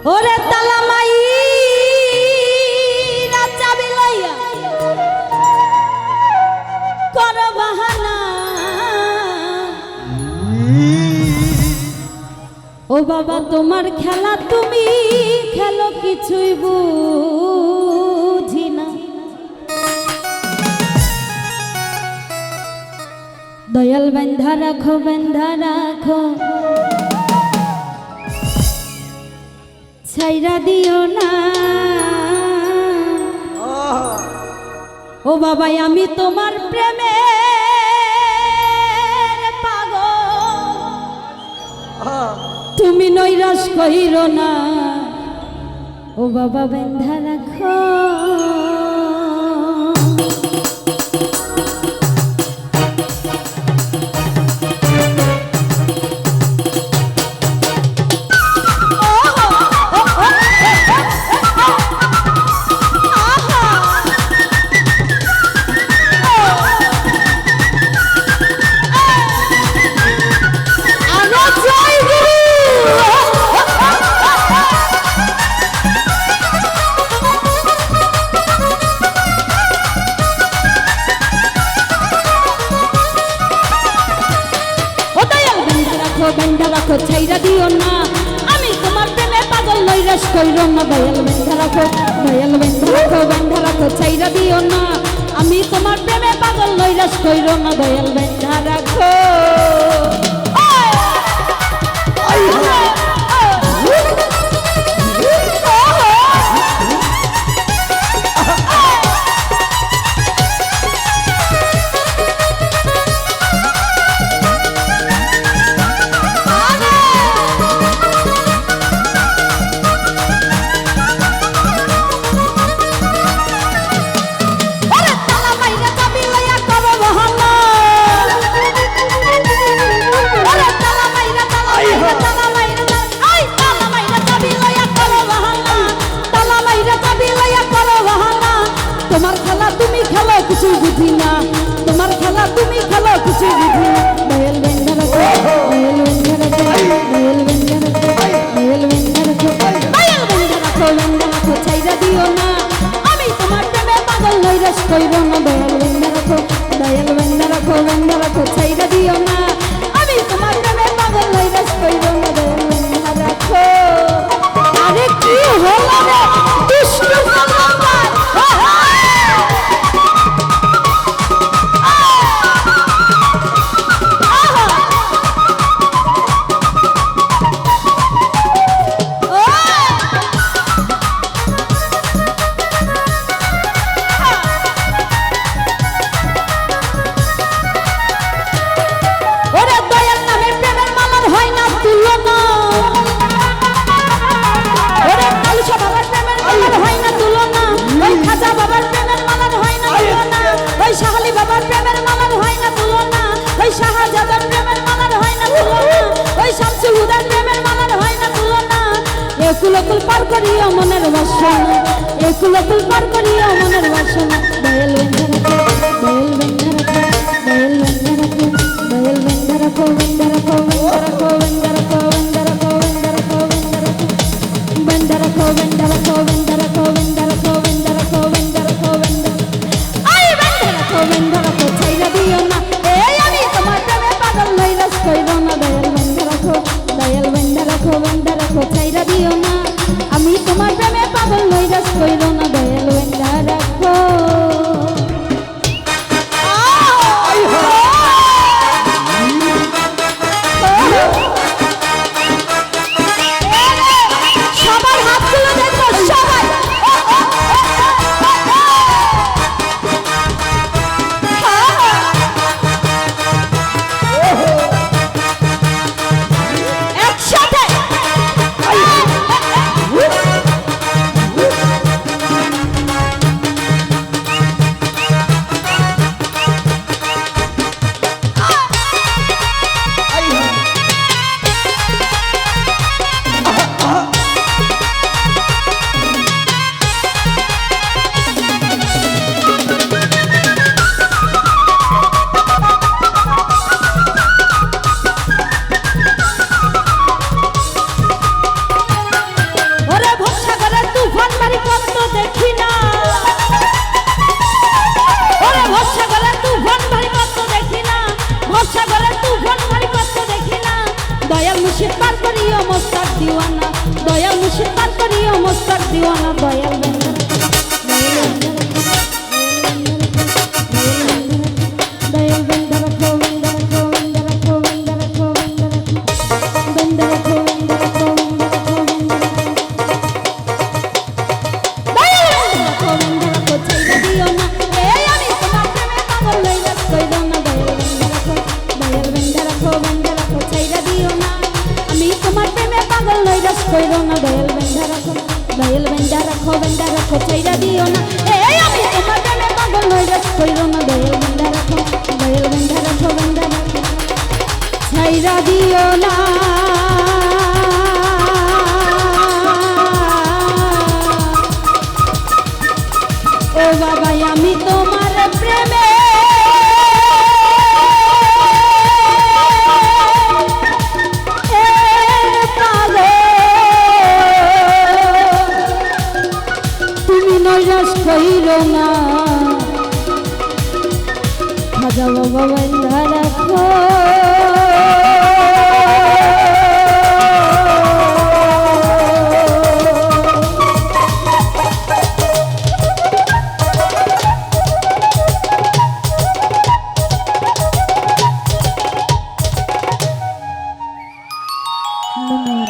ওরে তালামাই চাবি লইয়া কর বাহানা ও বাবা তোমার খেলা তুমি খেলো কিছুই বুঝি না দয়াল বন্ধা রাখো ছাইরা দিও না ও বাবা আমি তোমার প্রেমের পাগল তুমি নৈরাশ কইরো না ও বাবা বন্ধা রাখো বন্ধা রাখো ছাইরা দিও না আমি তোমার প্রেমে পাগল নৈরাশ কইরো না দয়াল বন্ধা রাখো বন্ধা রাখো ছাইরা দিও না আমি তোমার প্রেমে পাগল নৈরাশ কইরো না দয়াল বন্ধা রাখো তোমার খেলা তুমি খেলো কিছু বুঝি না তোমার খেলা তুমি খেলো কিছু বুঝি না দয়াল বন্ধা রাখো বন্ধা রাখো ছাইরা দিও না আমি তোমার প্রেমে পাগল নৈরাশ কইরো না দয়াল বন্ধা রাখো ছাইরা দিও না আমি তোমার প্রেমে পাগল নৈরাশ কইরো না দয়াল বন্ধা রাখো আরে কি হলো রে দুষ্ট একুলকুল পার করিও মনের বাসনা একুলকুল পার করিও মনের বাসনা দয়াল বন্ধা রাখো বন্ধা রাখো ছাইরা দিও না এই আমি তোমার প্রেমে পাগল নৈরাশ কইরো না দয়াল বন্ধা রাখো ছাইরা দিও না আমি তোমার প্রেমে পাগল নৈরাশ কইরো না দয়াল বন্ধা রাখো দিওয়ানা দয়াল বেন্ধা দয়াল বেন্ধা রাখো বেন্ধা রাখো বেন্ধা রাখো বেন্ধা রাখো বেন্ধা রাখো বেন্ধা রাখো ছাইরা দিও না এই আমি তোমার প্রেমে পাগল হইয়া কইরো না দয়াল বেন্ধা রাখো বেন্ধা রাখো ছাইরা দিও না আমি তোমার প্রেমে পাগল হইয়া কইরো না দয়াল বেন্ধা রাখো বেন্ধা রাখো ছাইরা দিও না এই আমি তোমার প্রেমে পাগল হইয়া কইরো না দয়াল বেন্ধা রাখো বেন্ধা রাখো ছাইরা দিও না ও বাবা আমি তোমার প্রেমে পাগল তুমি নৈরাশ কইরো না খাজা বাবা বেন্ধা রাখো